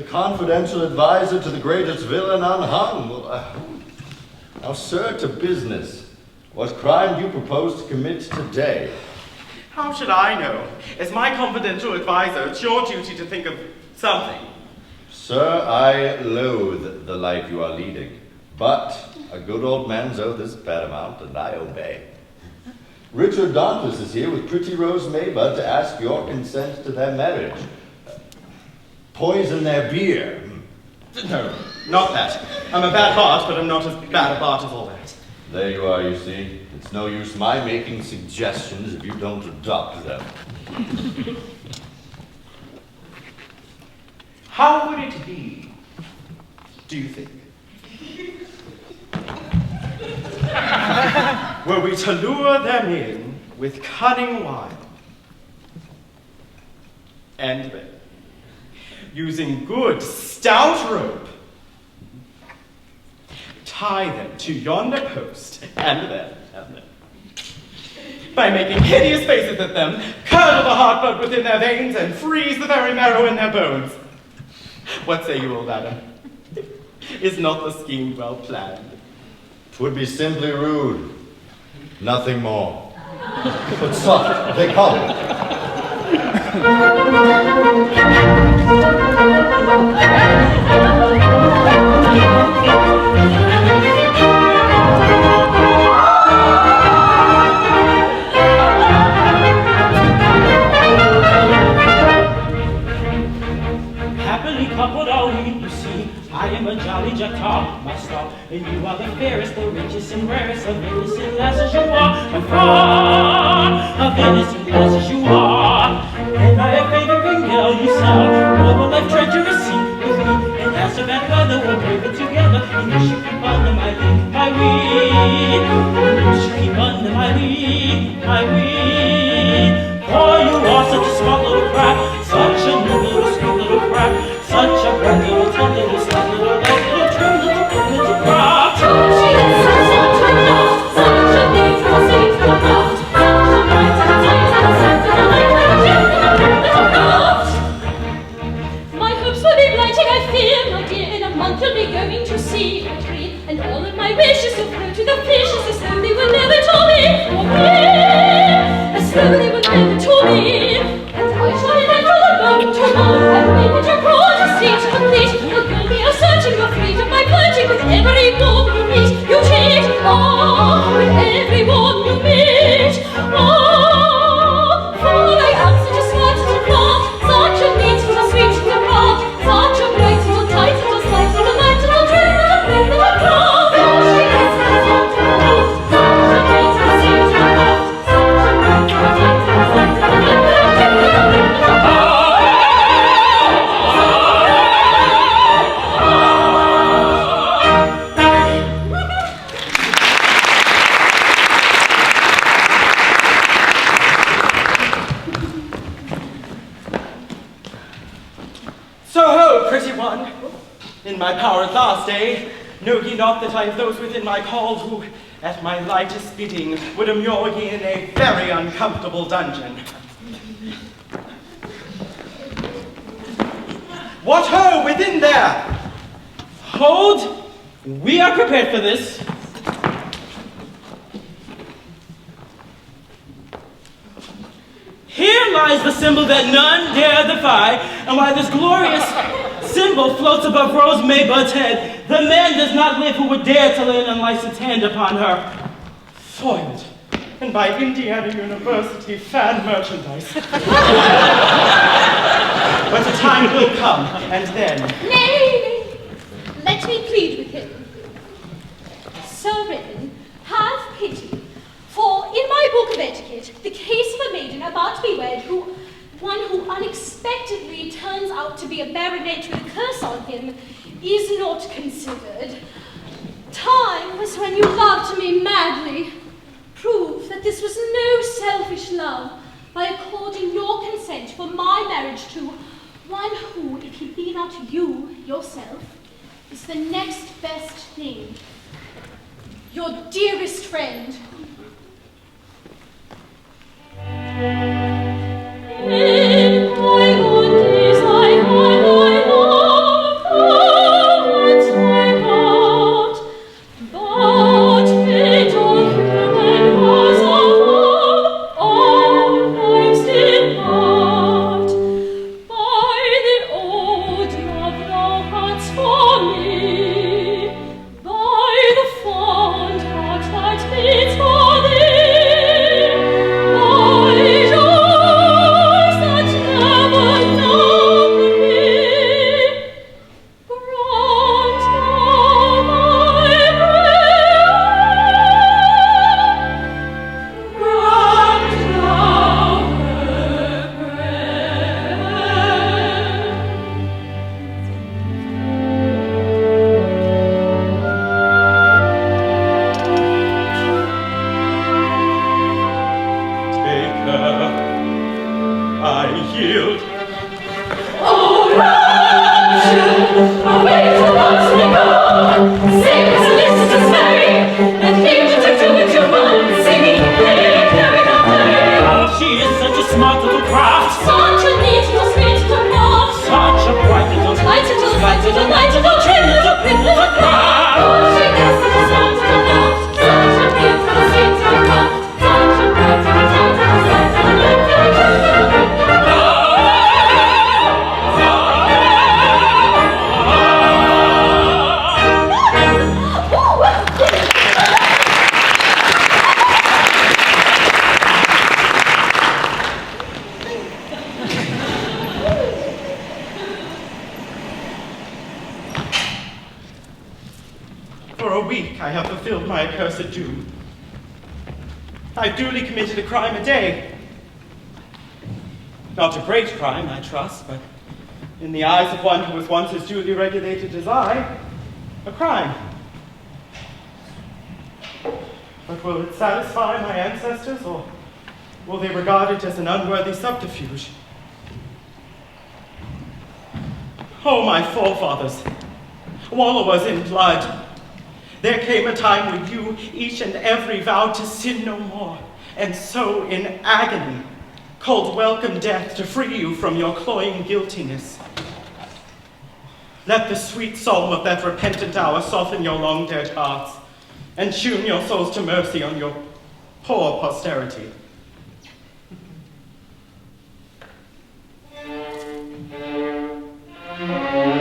Confidential advisor to the greatest villain unhung. Now, sir, to business. What crime do you propose to commit today? How should I know? As my confidential advisor, it's your duty to think of something. Sir, I loathe the life you are leading, but a good old man's oath is paramount, and I obey. Richard Dauntless is here with pretty Rose Maybud to ask your consent to their marriage. Poison their beer. No, not that. I'm a bad bart, but I'm not as bad a bart as all that. There you are, you see. It's no use my making suggestions if you don't adopt them. How would it be, do you think, were we to lure them in with cunning wile, and then, using good stout rope, tie them to yonder post, and then, by making hideous faces at them, curdle the heart blood within their veins, and freeze the very marrow in their bones. What say you, old Adam? Is not the scheme well planned? 'Twould be simply rude. Nothing more. But soft, they come. Happily coupled are we, you see. I am a jolly jackdaw, my star, and you are the fairest, the richest, and rarest of innocent lasses you are. By far, of innocent lasses you are. And I have favoring girl you sound, over life treacherous sea with me, and as a bad weather we'll brave it together, and you should keep under my wing, my wing. You should keep under my wing, my wing. For you are such a smart little crab, such a new little sweet little crab, such a bright little tender little sweet little light little trim little good little crab. She is such a craft, such a neat little sweet little craft, such a bright and tight and soft and light little gem little craft. My hopes will be blighting, I fear, my dear. In a month you'll be going to sea or tree, and all of my wishes will flow to the fishes as though they were never to me, for me, as though they were never to me. And I shall enter the boat to mouth and make it your broad to see to complete. The girl be a searching your fleet of my flirting with every my power at last, eh? Know ye not that I have those within my call who, at my lightest bidding, would immure ye in a very uncomfortable dungeon? What ho, within there! Hold! We are prepared for this. Here lies the symbol that none dare defy, and while this glorious symbol floats above Rose Maybud's head, the man does not live who would dare to lay an unlicensed hand upon her. Foiled, and by Indiana University fan merchandise. But a time will come, and then... Nay, let me plead with him. Sir Redden, have pity. For in my book of etiquette, the case of a maiden about to be wed, one who unexpectedly turns out to be a baronet with a curse on him, is not considered. Time was when you loved me madly. Prove that this was no selfish love by according your consent for my marriage to one who, if he be not you yourself, is the next best thing. Your dearest friend. In bygone days I had my love, once my heart, but fate or human was above, all lives did part. By the old love thou hadst for me, by the fond heart that beats for thee, by joys that never know me, grant thou my prayer, grant thou her Take her, I yield. Oh, Rachel, away from us we go. Sing us a list to Mary, and here to do with your one, singing, playing, carrying on play. Oh, she is such a smart little craft, Such a neat little sweet little craft, such a bright little, light little, bright little, light little, trim little, prim little craft. Oh, she is such a smart little craft, such a beautiful sweet little craft, such a bright little, light little, bright little, light little, trim little, prim little craft. For a week I have fulfilled my accursed doom. I've duly committed a crime a day. Not a great crime, I trust, but in the eyes of one who was once as duly regulated as I, a crime. But will it satisfy my ancestors, or will they regard it as an unworthy subterfuge? Oh, my forefathers, wallowers in blood, there came a time when you, each and every, vowed to sin no more, and so in agony called welcome death to free you from your cloying guiltiness. Let the sweet psalm of that repentant hour soften your long dead hearts, and tune your souls to mercy on your poor posterity. Thank you.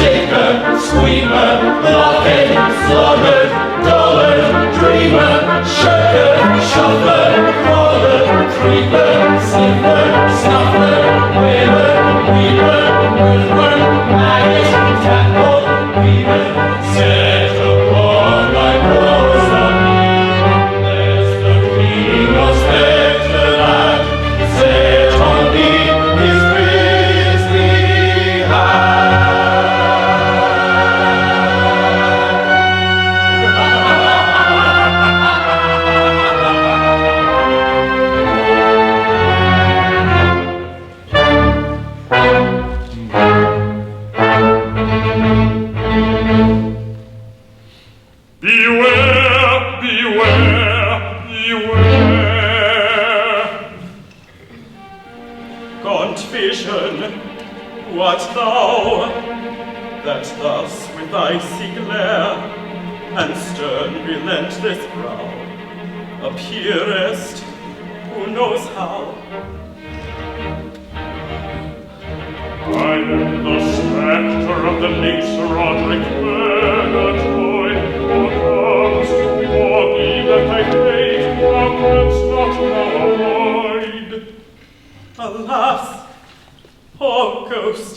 shaker, squeamer, blockhead, sluggard, dullard, dreamer, shirker, shuffler, crawler, creeper, sniffer, snuffler, waver, weaver, wizard, maggot, tadpole, beaver, set upon my cross of me. There's the king of spectre that set on me his grisly hand. Beware, beware, beware. Gaunt vision, what thou, that thus with icy glare and stern relentless brow appearest, who knows how? I am the spectre of the late Roderick Murgatroyd, or comes, or me that I hate, thou canst not now avoid. Alas, poor ghost,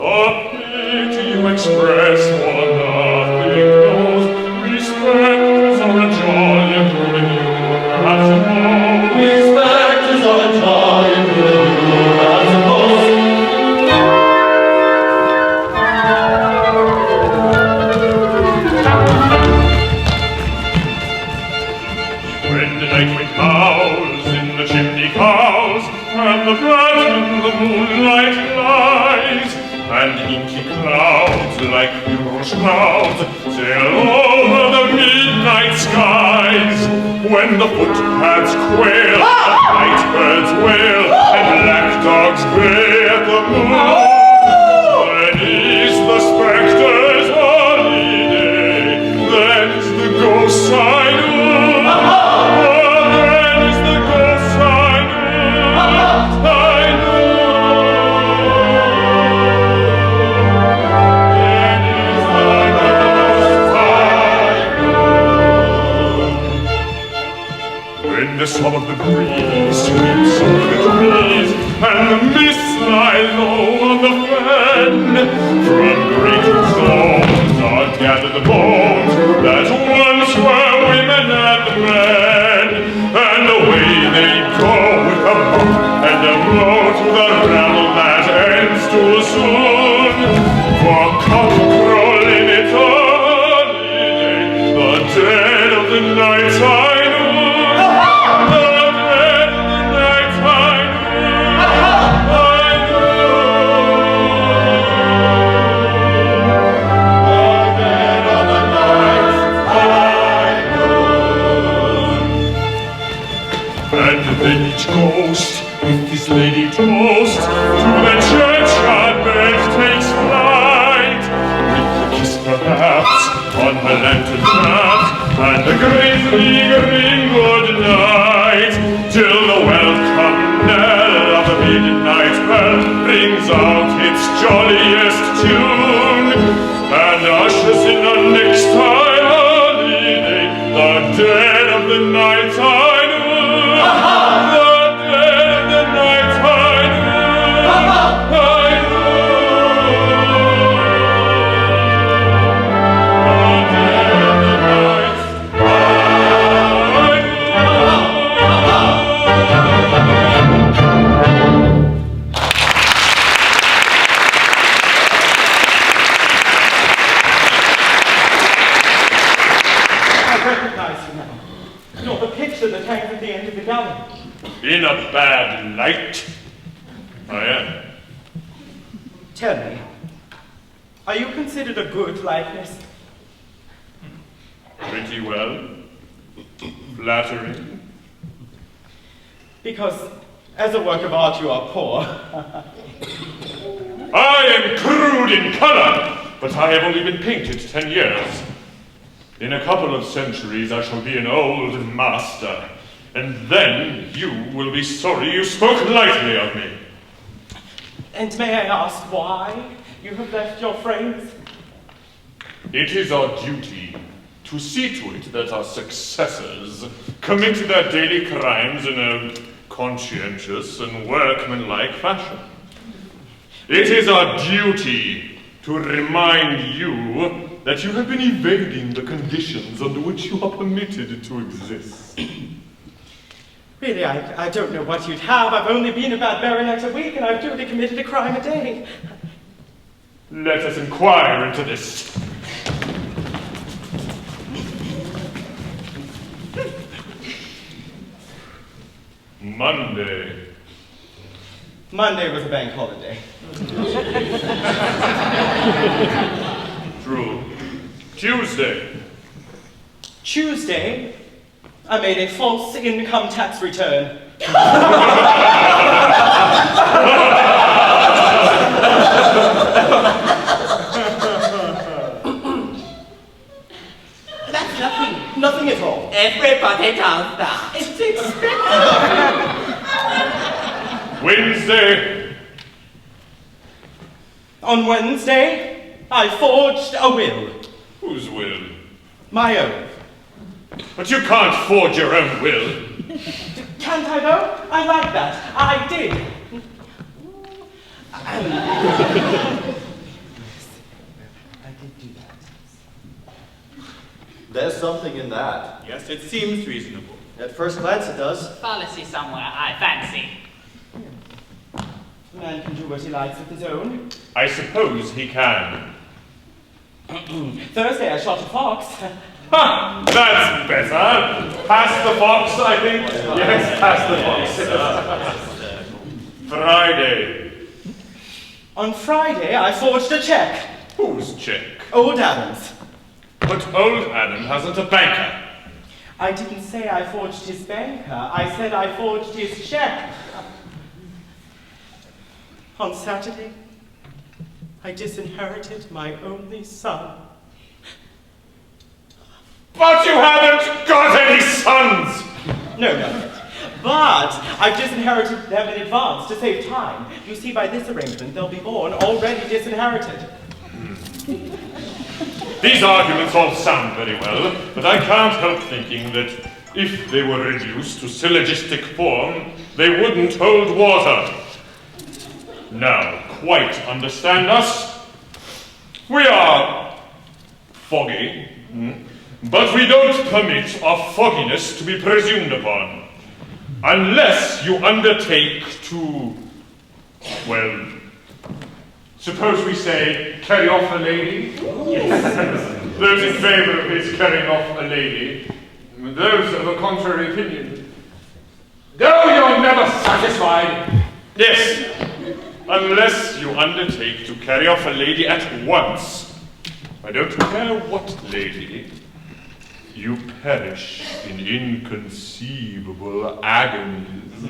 The pity you express for nothing knows. Respecters are a jolly good you perhaps know. Respecters are a jolly good you, I suppose. When the night wind howls in the chimney cows, and the bat in the moonlight lies, and inky clouds like mirror's clouds sail over the midnight skies. When the footpads quail, the night birds wail, and black dogs bay at the moon, then is the spectre's holiday, then is the ghost I know. Then is the ghost I know. I know. When the sob of the breeze sweeps over the trees, and the mists lie low on the fen, from great stones are gathered the bones that once were women and men, and away they go with a bump and a blow to the revel that ends too soon. For cockerel in eternity, the dead of the night I know. The dead of the night I know. I know. The dead of the night I know. And then each ghost with his lady toast to the churchyard bed takes flight, with a kiss perhaps on her lantern shaft, and a gravely ring good night, till the welcome knell of the midnight bell rings out its jolliest tune, and ushers in the next time holiday, the dead of the night I know. The dead of the night I know. I know. The dead of the night I recognize you now. You're the picture that hangs at the end of the gallery. In a bad light, I am. Tell me, are you considered a good likeness? Pretty well. Flattering. Because as a work of art you are poor. I am crude in color, but I have only been painted 10 years. In a couple of centuries I shall be an old master, and then you will be sorry you spoke lightly of me. And may I ask why you have left your frames? It is our duty to see to it that our successors commit their daily crimes in a conscientious and workmanlike fashion. It is our duty to remind you that you have been evading the conditions under which you are permitted to exist. Really, I don't know what you'd have. I've only been a bad baronet a week, and I've duly committed a crime a day. Let us inquire into this. Monday. Monday was a bank holiday. True. Tuesday. Tuesday, I made a false income tax return. That's nothing. Nothing at all. Everybody does that. It's expected. Wednesday. On Wednesday, I forged a will. Whose will? My own. But you can't forge your own will. Can't I though? I like that. I did. I did do that. There's something in that. Yes, it seems reasonable. At first glance, it does. Fallacy somewhere, I fancy. A man can do what he likes with his own. I suppose he can. Thursday, I shot a fox. Ha! That's better. Pass the fox, I think. Yes, pass the fox. Friday. On Friday, I forged a check. Whose check? Old Adams. But old Adam hasn't a banker. I didn't say I forged his banker. I said I forged his check. On Saturday, I disinherited my only son. But you haven't got any sons! No. But I've disinherited them in advance to save time. You see, by this arrangement, they'll be born already disinherited. These arguments all sound very well, but I can't help thinking that if they were reduced to syllogistic form, they wouldn't hold water. Now, quite understand us. We are foggy, but we don't permit our fogginess to be presumed upon, unless you undertake to, well, suppose we say, carry off a lady? Yes. Those in favor of his carrying off a lady, those of a contrary opinion. No, you're never satisfied. Yes, unless you undertake to carry off a lady at once. I don't care what lady. You perish in inconceivable agonies.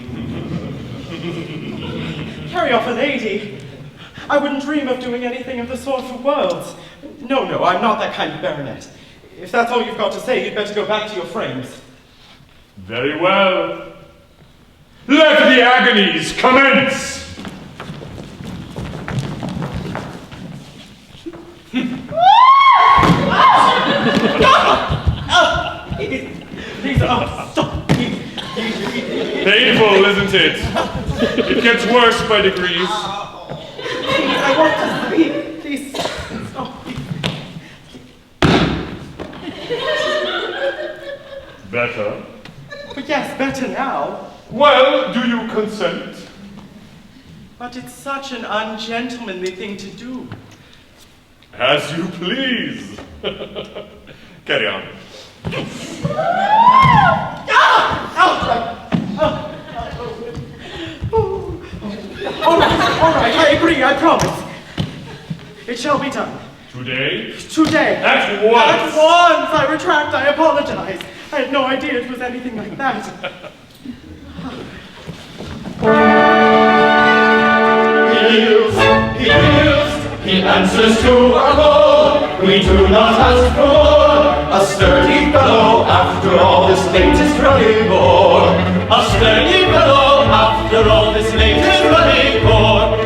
Carry off a lady? I wouldn't dream of doing anything of the sort for worlds. No, I'm not that kind of baronet. If that's all you've got to say, you'd better go back to your frames. Very well. Let the agonies commence! These are... Stop! Painful, isn't it? It gets worse by degrees. Please, I want to sleep. Please, stop. Better? But yes, better now. Well, do you consent? But it's such an ungentlemanly thing to do. As you please. Carry on. All right, I agree, I promise. It shall be done. Today? Today. At once. At once. I retract, I apologize. I had no idea it was anything like that. He answers to our call. We do not ask for more. A sturdy fellow after all this latest Ruddigore. A sturdy fellow after all this latest Ruddigore.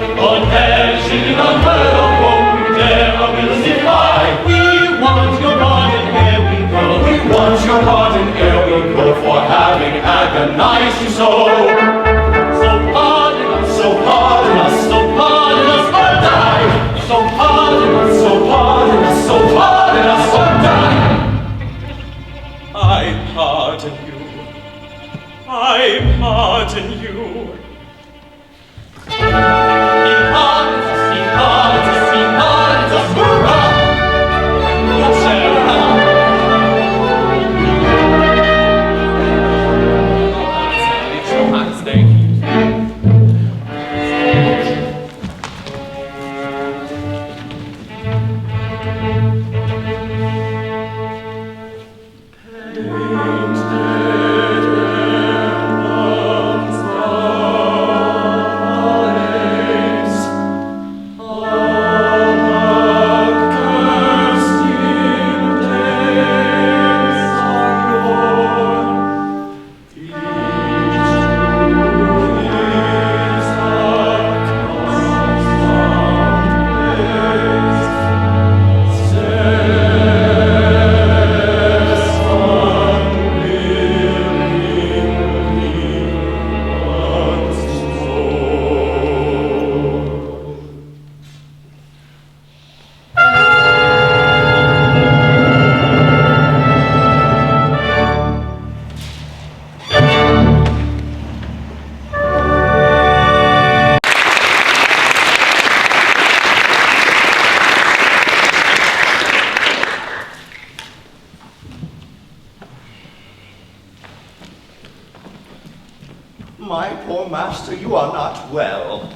your master. You are not well.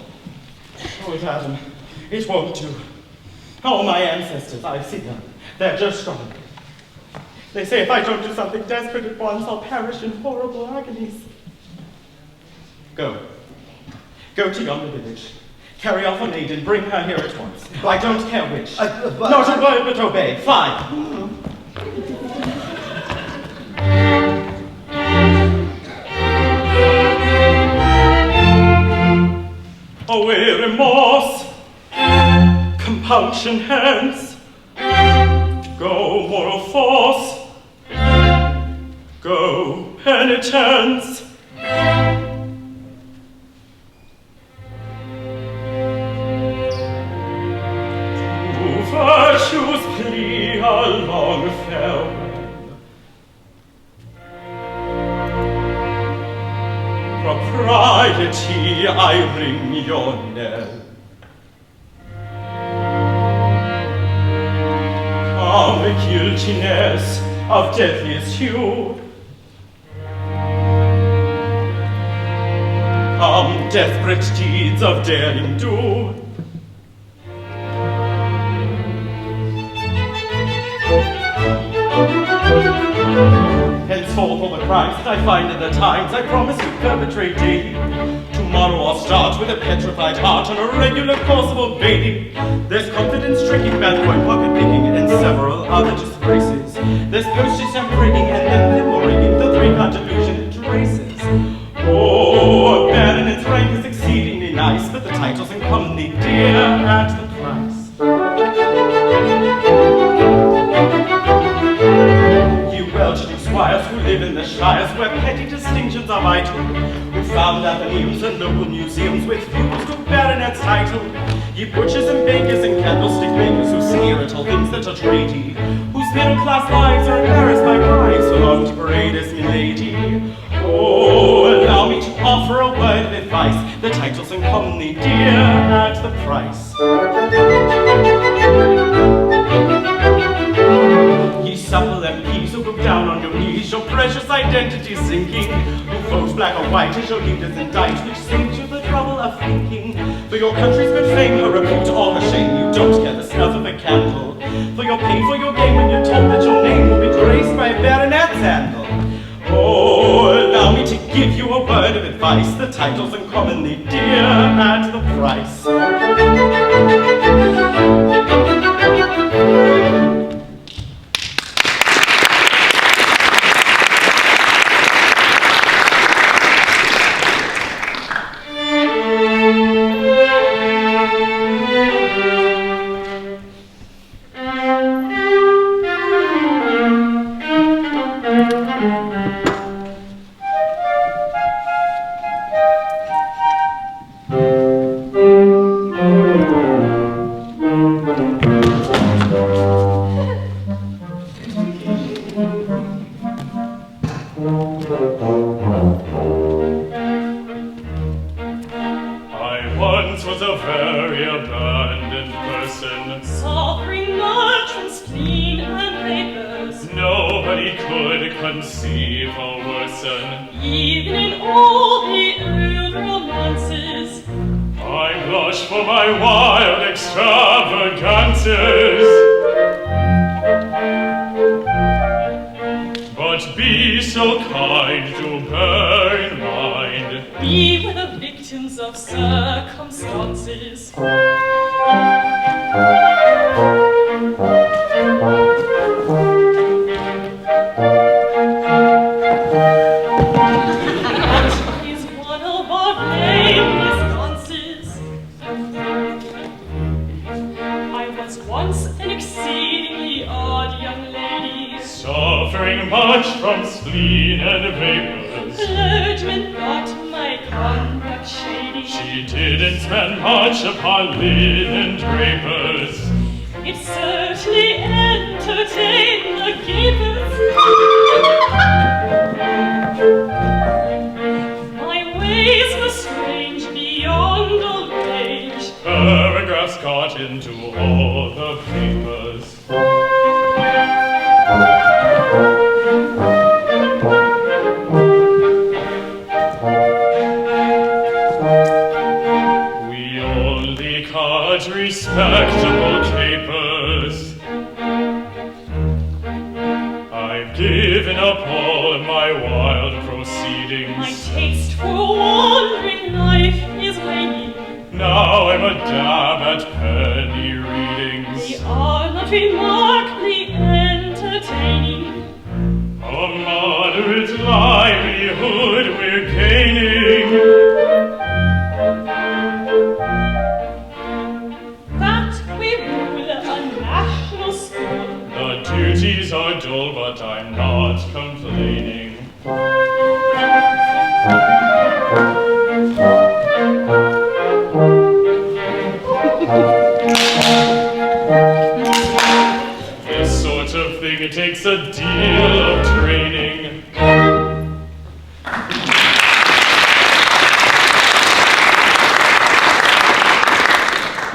Oh, Adam, it won't do. All my ancestors, I've seen them. They're just gone. They say if I don't do something desperate at once, I'll perish in horrible agonies. Go. Go to yonder village. Carry off a maiden, bring her here at once. I don't care which. Not a word but obey. Fly. Away remorse, compunction hence. Go moral force, go penitence. To virtue's plea a long farewell. Propriety, I ring your knell. Come the guiltiness of deadliest hue. Come desperate deeds of daring do. Henceforth all the crimes that I find in the times I promise to perpetrate daily. Tomorrow I'll start with a petrified heart on a regular course of obeying. There's confidence tricking, bad coin pocket picking, and several other disgraces. There's postage and prigging, and then thimble rigging, the three-card delusion it traces. Oh, a baronet's rank is exceedingly nice, but the title's uncommonly dear at the price. Well-to-do squires who live in the shires where petty distinctions are vital, who found athenaeums and noble museums with views to baronet's title. Ye butchers and bakers and candlestick makers who sneer at all things that are trady, whose middle-class lives are embarrassed by wives who long to parade as milady. Oh, allow me to offer a word of advice. The title's uncommonly dear at the price. Ye supple MPs who go down on your knees, your precious identity sinking, who vote black or white as your leaders indict, which saves you the trouble of thinking. For your country's good fame, her repute, or her shame, you don't care the snuff of a candle. For your pay for your game when you're told that your name will be graced by a baronet's handle. Oh, allow me to give you a word of advice. The title's uncommonly dear at the price. my wild proceedings. My taste for wandering life is waning. Now I'm a dab at penny readings. They are not remarkably entertaining. A moderate livelihood we're gaining. That we rule a national school. The duties are dull, but I'm not complaining. This sort of thing, it takes a deal of training.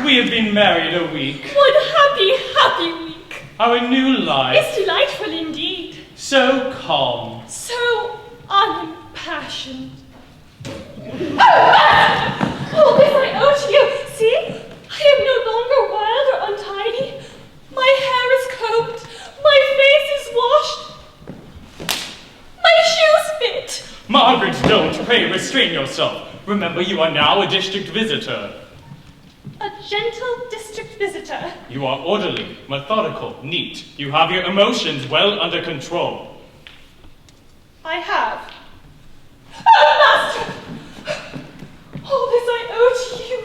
We have been married a week. One happy, happy week. Our new life, It's delightful indeed. so calm. So unimpassioned. Oh, this I owe to you. See? I am no longer wild or untidy. My hair is combed. My face is washed. My shoes fit. Margaret, don't. Pray restrain yourself. Remember, you are now a district visitor. A gentle district visitor. You are orderly, methodical, neat. You have your emotions well under control. I have. Oh, master! All this I owe to you.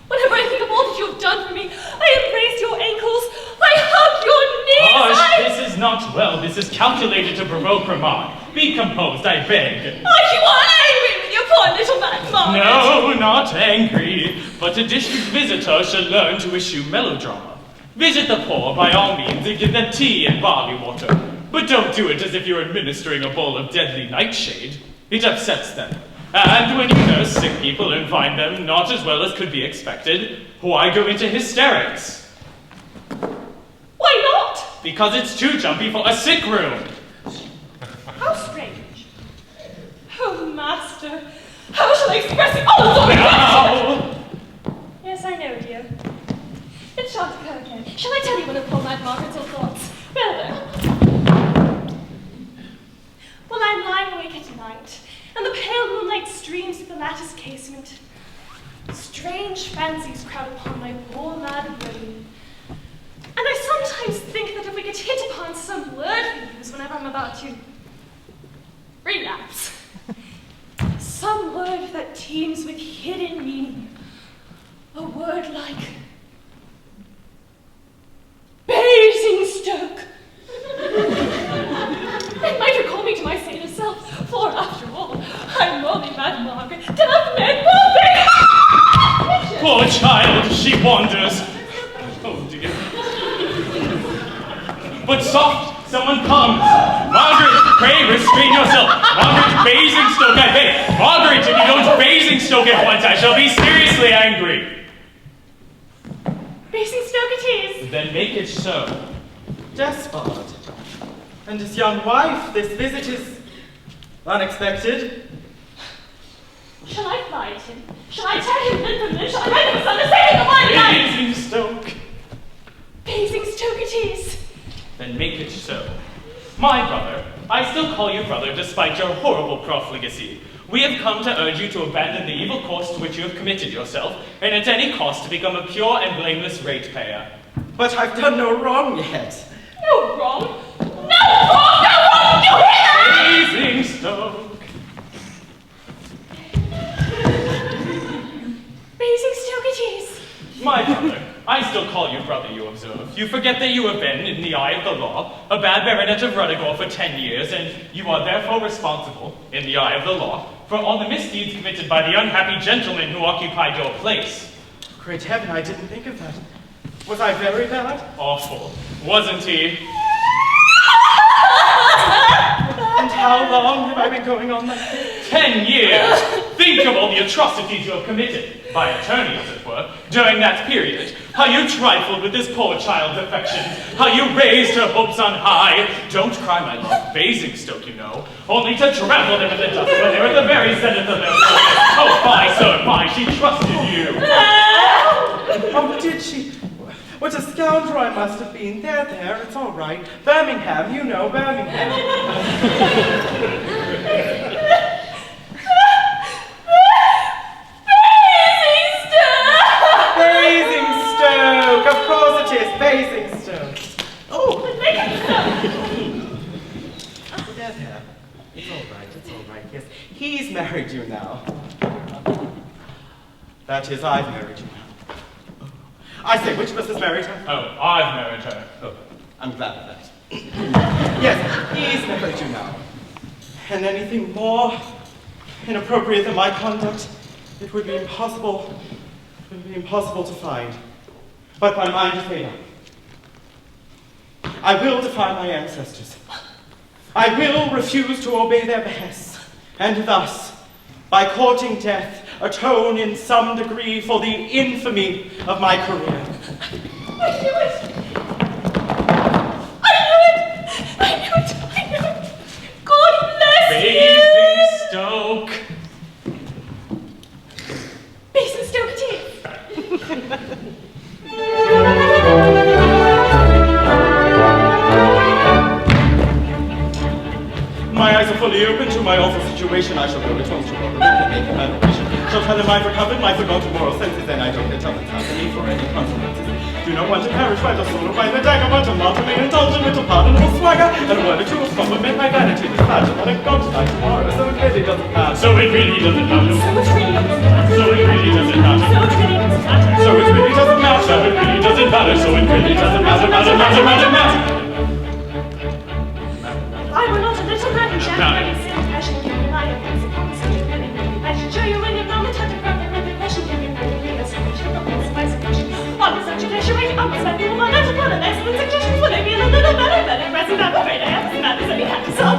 Whenever I think of all that you have done for me, I embrace your ankles, I hug your knees, Hush, this is not well. This is calculated to provoke remark. Be composed, I beg. Oh, you are angry with your poor little man, Margaret. No, not angry. But a district visitor should learn to eschew melodrama. Visit the poor by all means and give them tea and barley water. But don't do it as if you're administering a bowl of deadly nightshade. It upsets them. And when you nurse sick people and find them not as well as could be expected, why go into hysterics? Why not? Because it's too jumpy for a sick room. How strange. Oh, master, how shall I express it? Oh, Now! yes, I know, dear. It shan't occur again. Shall I tell you one of poor Mad Margaret's old thoughts? Well, I'm lying awake at night, and the pale moonlight streams through the lattice casement. Strange fancies crowd upon my poor mad brain. And I sometimes think that if we could hit upon some word we use whenever I'm about to relapse, some word that teems with hidden meaning, a word like Basingstoke. It might recall me to my saner self, for after all, I'm only Mad Margaret, till I've met Bobby. Poor child, she wanders. Oh dear. But soft, someone comes. Margaret, pray restrain yourself. Margaret, Basingstoke, I beg. Margaret, if you don't Basingstoke at once, I shall be seriously angry. Basingstoke it is. Then make it so. Despard, and his young wife, this visit is unexpected. Shall I fly at him? Shall I tear him limb from limb? Shall I rend him asunder, saving the mighty life? Basingstoke. Basingstoke it is. Then make it so. My brother, I still call you brother despite your horrible profligacy. We have come to urge you to abandon the evil course to which you have committed yourself, and at any cost to become a pure and blameless ratepayer. But I've done no wrong yet. No wrong. No wrong. No wrong. Did you hear that? Basingstoke. Basingstoke it is. My brother, I still call you brother, you observe. You forget that you have been, in the eye of the law, a bad baronet of Ruddigore for 10 years, and you are therefore responsible, in the eye of the law, for all the misdeeds committed by the unhappy gentleman who occupied your place. Great heaven, I didn't think of that. Was I very bad? Awful, wasn't he? And how long have I been going on like this? 10 years! Think of all the atrocities you have committed, by attorney as it were, during that period. How you trifled with this poor child's affections, how you raised her hopes on high. Don't cry, my love, Basingstoke, you know, only to trample them in the dust when they were at the very zenith of their glory. Oh, fie, sir, fie, she trusted you. Oh, did she? What a scoundrel I must have been. There, it's all right. Birmingham, you know, Birmingham. Basingstoke! Of course it is, Basingstoke. Oh! There. It's all right, yes. He's married you now. That is, I've married you now. I say, which of us has married her? Oh, I've married her. Oh, I'm glad of that. Yes, he's married you now. And anything more inappropriate than my conduct, it would be impossible to find. But my mind is made up. I will defy my ancestors. I will refuse to obey their behests, and thus, by courting death, atone in some degree for the infamy of my career. I knew it! God bless you! Basingstoke! Basingstoke it is! My eyes are fully open to my awful situation. I shall go at once to Robert and make him adoration. Shall tell him I've recovered my forgotten moral senses, then I don't get up and time for me for any consequences. Do not want to perish by the sword or by the dagger, but to martyr me indulge in little pardonable swagger, and a word or two of compliment my vanity. This matter that I go tonight tomorrow, so it really doesn't matter. So it really doesn't matter. So it really doesn't matter. So it really doesn't matter. So it really doesn't matter. So it really doesn't matter. So it really doesn't matter. So it really doesn't matter. I will not a little man and champagne sing. I shall give you my offense upon such a penny. I shall show you in a moment how to grab it with the question. Give you really a solution of this my solution. On such a treasury, I will spend all my life upon an excellent suggestion. Will they be a little better than at present? I'm afraid I have some matters that we have to solve.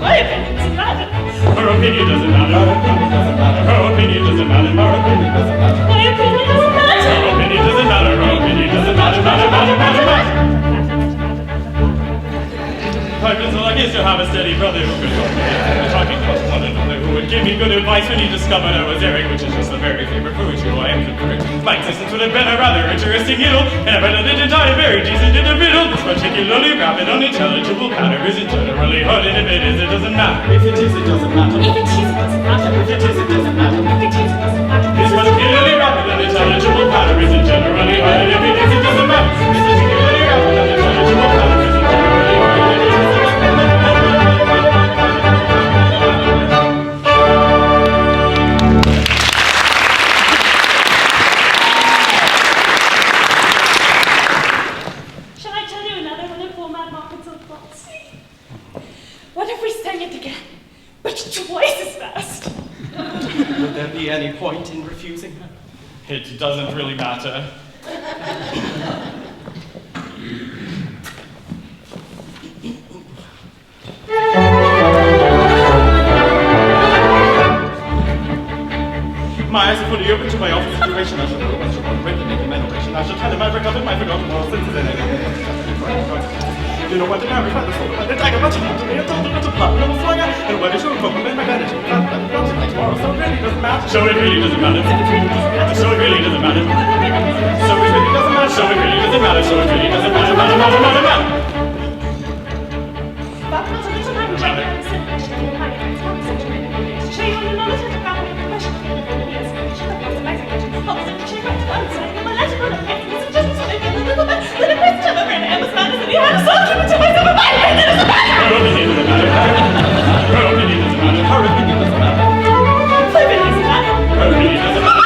My opinion doesn't matter. Her opinion doesn't matter. Her opinion doesn't matter. Her opinion doesn't matter. My opinion doesn't matter. Her opinion doesn't matter. Her opinion doesn't matter. I've been so lucky as to have a steady brother who could talk to me, talking about one another, who would give me good advice when he discovered I was erring, which is just the very favorite for which you I am conferred. My existence would have been a rather interesting idyll, and if I didn't die a very decent individual. This particularly rapid, unintelligible patter isn't generally hard, and if it is, it doesn't matter. If it is, it doesn't matter. If it is, it doesn't matter. If it is, it doesn't matter. If it is, it doesn't matter. This particularly rapid, unintelligible patter isn't generally hard, and if it is, it doesn't matter. This particularly rapid, unintelligible patter isn't generally hard, and if it is, it doesn't matter. Shall I tell you another one of poor Mad Markets of thoughts? What if we sang it again, but twice as fast? Would there be any point in refusing her? It doesn't really matter. My eyes are fully open to my awful situation. I shall go once to Robert and make him adoration. I shall tell him I've recovered my forgotten moral senses, and do not want to perish by the sword or by the dagger, but to martyr me indulge in little pardonable swagger, and a word or two of compliment my vanity. I've got tonight tomorrow, so it really doesn't matter. So it really doesn't matter. So it really doesn't matter. So it really doesn't matter. So it really doesn't matter. So it really doesn't matter. But not a little man and champagne sing. I shall give you my offense upon such a penny. To show you in a moment how to grab it with the question. Give you really a solution of this my suggestion. Opposite to shake right to one side. And my letter brought an excellent suggestion. So maybe a little bit. But if it's to the friend, I was mad as if you had a soul. Keep it to myself. And my opinion doesn't matter. Her opinion doesn't matter. Her opinion doesn't matter. Her opinion doesn't matter. My opinion doesn't matter. Her opinion doesn't matter.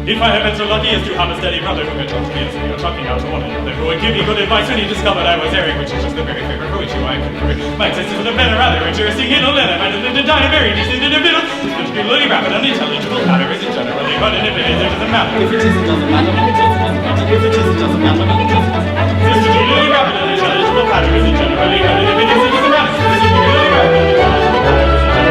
If I had been so lucky as to have a steady brother who could talk to me as we were talking out to one another, who would give me good advice when he discovered I was erring, which is just the very favorite for which you I am conferred. My existence would have been a rather interesting idyll, and I might have lived and died a very decent individual. This particularly rapid, unintelligible patter isn't generally hard, and if it is, it doesn't matter. If it is, it doesn't matter. If it is, it doesn't matter. This particularly rapid, unintelligible patter isn't generally hard, and if it is, it doesn't matter. This particularly rapid, unintelligible patter isn't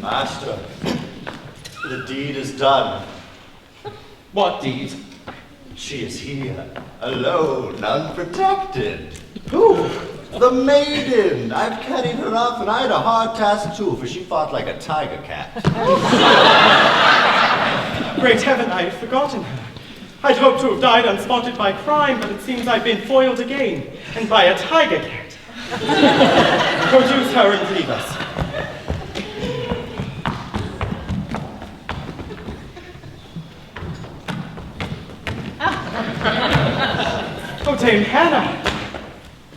Master, the deed is done. What deed? She is here, alone, unprotected. Who? The maiden! I've carried her off, and I had a hard task too, for she fought like a tiger cat. Great heaven, I had forgotten her. I'd hoped to have died unspotted by crime, but it seems I've been foiled again, and by a tiger cat. Produce her and leave us. Oh, Dame Hannah!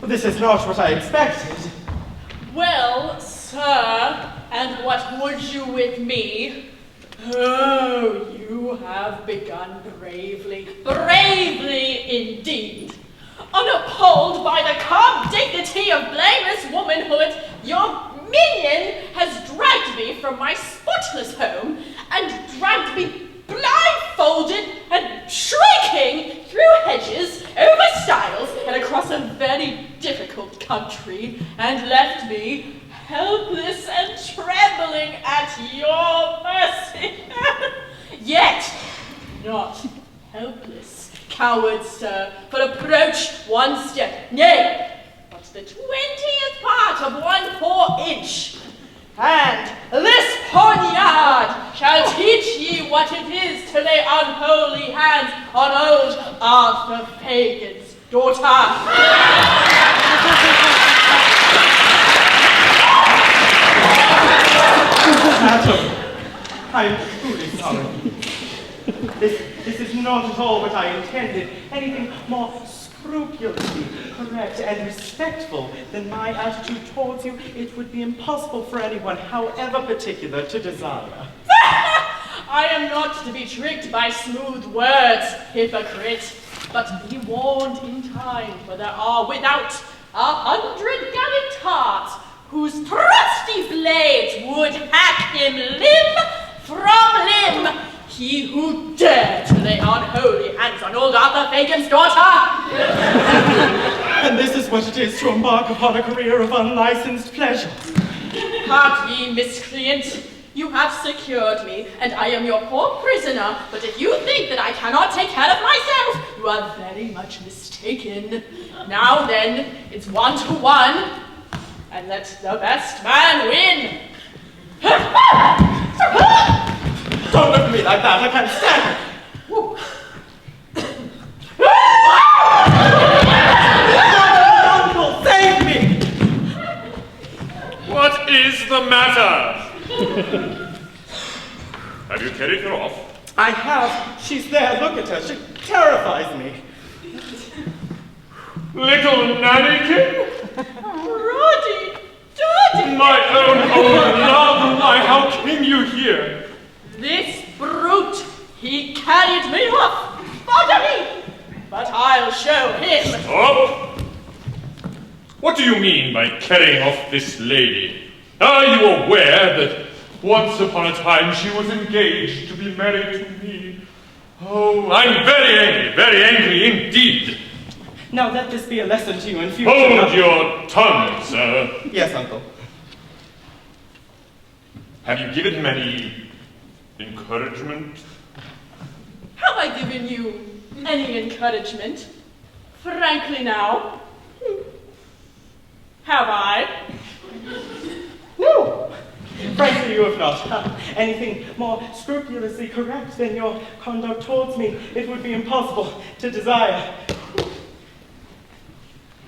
This is not what I expected. Well, sir, and what would you with me? Oh, you have begun bravely. Bravely indeed. Unappalled by the calm dignity of blameless womanhood, your minion has dragged me from my spotless home and dragged me blindfolded and shrieking through hedges, over stiles, and across a very difficult country, and left me helpless and trembling at your mercy. Yet not helpless, coward sir, but approach one step, nay, but the 20th part of 1 poor inch. And this poniard shall teach ye what it is to lay unholy hands on old Arthur Fagin's daughter. Madam, I am truly sorry. This is not at all what I intended. Anything more scrupulously correct and respectful than my attitude towards you, it would be impossible for anyone, however particular, to desire. I am not to be tricked by smooth words, hypocrite, but be warned in time, for there are without 100 gallant hearts whose thrusty blades would hack him limb from limb. He who dared to lay unholy hands on old Arthur Fagin's daughter. And this is what it is to embark upon a career of unlicensed pleasure. Hark ye, miscreant. You have secured me, and I am your poor prisoner, but if you think that I cannot take care of myself, you are very much mistaken. Now then, it's 1 to 1, and let the best man win. Don't look at me like that, I can't stand it. Woo. Uncle, save me! What is the matter? Have you carried her off? I have. She's there, look at her. She terrifies me. Little nannykin? Roddy, Daddy! My own love, how came you here? This brute, he carried me off, bodily, but I'll show him. Stop! What do you mean by carrying off this lady? Are you aware that once upon a time she was engaged to be married to me? Oh, I'm very angry indeed. Now let this be a lesson to you in future. Hold your tongue, sir. Yes, Uncle. Have you given him any encouragement? Have I given you any encouragement? Frankly now, have I? No. Frankly, you have not. Anything more scrupulously correct than your conduct towards me, it would be impossible to desire.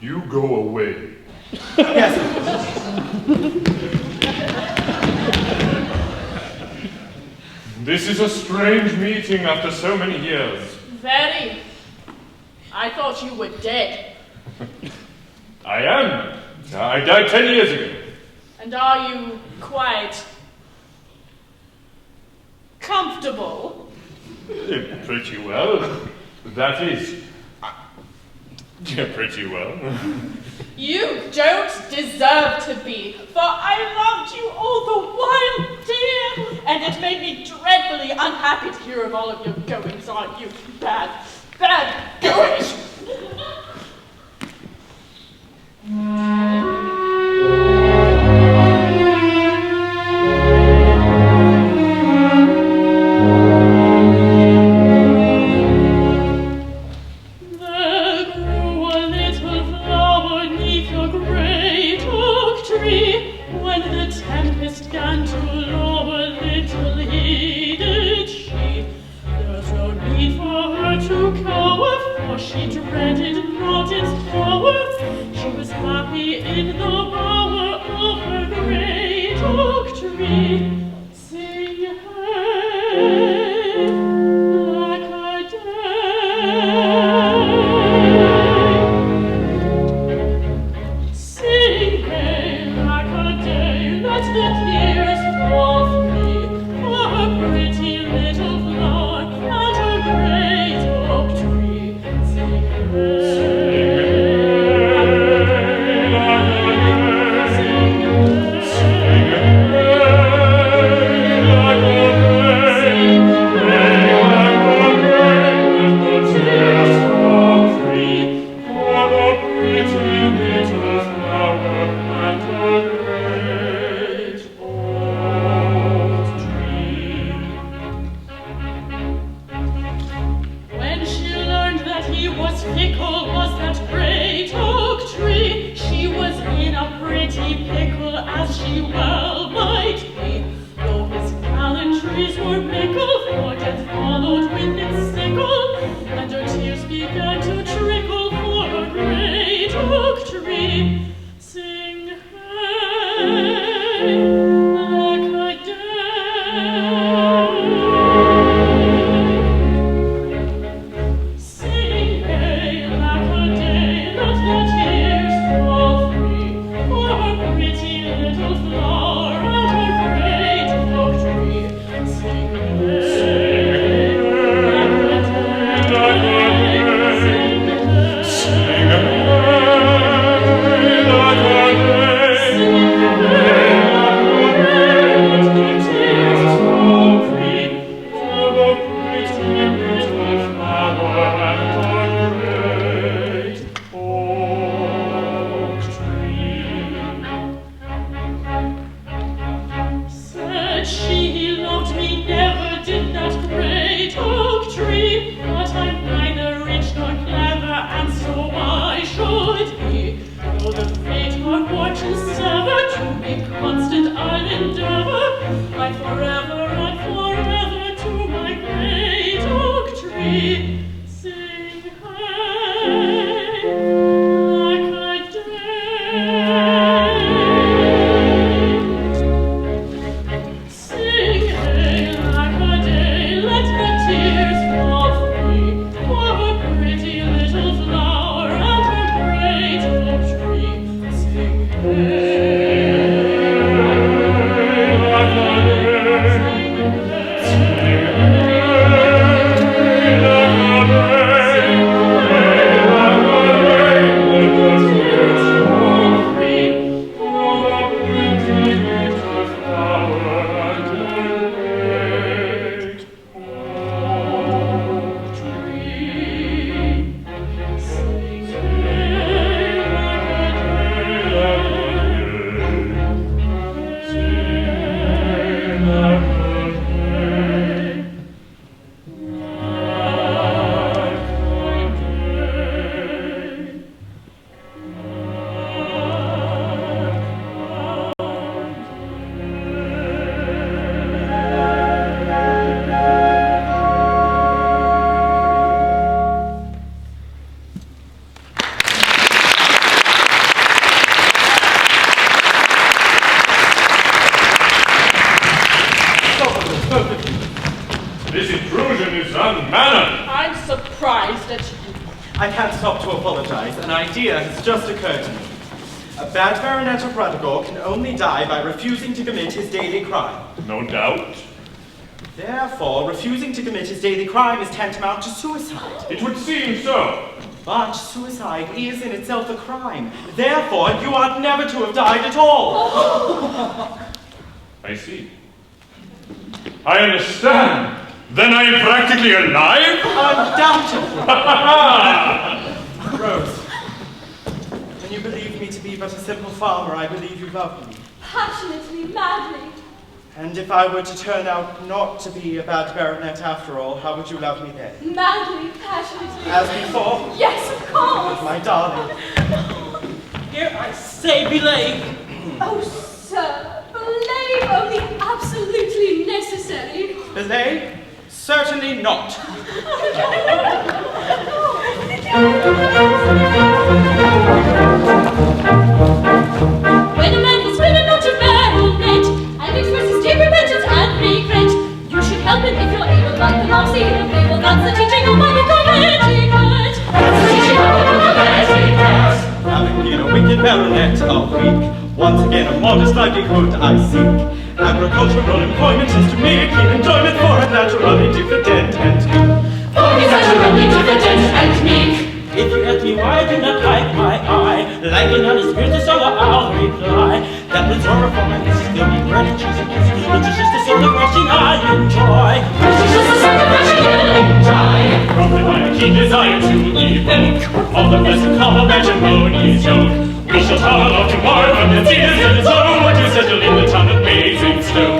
You go away. Yes. This is a strange meeting after so many years. Very. I thought you were dead. I am. I died 10 years ago. And are you quite comfortable? Pretty well. That is, pretty well. You don't deserve to be, for I loved you all the while, dear, and it made me dreadfully unhappy to hear of all of your goings on, you bad goings. for her to cower, for she dreaded not its power. She was happy in the bower of her great oak tree. Sing hey, like a day. Sing hey, like a day, let the tears fall free for her pretty little flower and her great oak tree. Sing When she learned that he was fickle, was that great oak tree, she was in a pretty pickle, as she well might be. Though his gallantries were mickle, for death followed with its sickle, and her tears began to trickle for a great oak tree. Sing hey, like a day. Sing hey, like a day, let the tears fall free for her pretty little flower and her great oak tree. Sing hey, like a day. Sing hey, sing hey, like a day. Sing hey, let the tears fall free for the pretty little flower and her great oak tree. Said she, he loved me, never did that great oak tree. But I'm neither rich nor clever, and so why should he? Though the fate our fortune sever, to be constant I'll endeavor, I forever and forever to my great oak tree. Sing hey, like a day. Sing hey, like a day, let the tears fall free for her pretty little flower and her great oak tree. Sing hey, like a day. Sing This intrusion is unmannered. I'm surprised at you. I can't stop to apologize. An idea has just occurred to me. A bad baronet of Ruddigore can only die by refusing to commit his daily crime. No doubt. Therefore, refusing to commit his daily crime is tantamount to suicide. It would seem so. But suicide is in itself a crime. Therefore, you ought never to have died at all. I see. I understand. Then I am practically alive? Undoubtedly. Rose, when you believe me to be but a simple farmer, I believe you love me. Passionately, madly. And if I were to turn out not to be a bad baronet after all, how would you love me then? Madly, passionately. As before? Yes, of course. My darling. Here I say, belay. Oh, sir, believe only absolutely necessary. Belay? Certainly not. When a man has been a naughty baronet and expresses deep repentance and regret, you should help him if you're able, like the law see him able. That's the teaching of biblical etiquette. That's the teaching of biblical etiquette. Having been a wicked baronet of week, once again a modest livelihood I seek. Agricultural employment is to me a keen enjoyment for a naturally diffident and meek. For he's naturally diffident and meek. If you ask me why I do not like my eye, liking on his beard, so I'll reply that was horror for my missus, there'll be bread and cheese and kisses, which is just the sort of rushing I enjoy. Which is just the sort of rushing you enjoy. Prompted by a keen desire to evoke all the best and call of matrimony's joke. We shall travel off tomorrow from the tears and the sorrow to settle in the town of Basingstoke.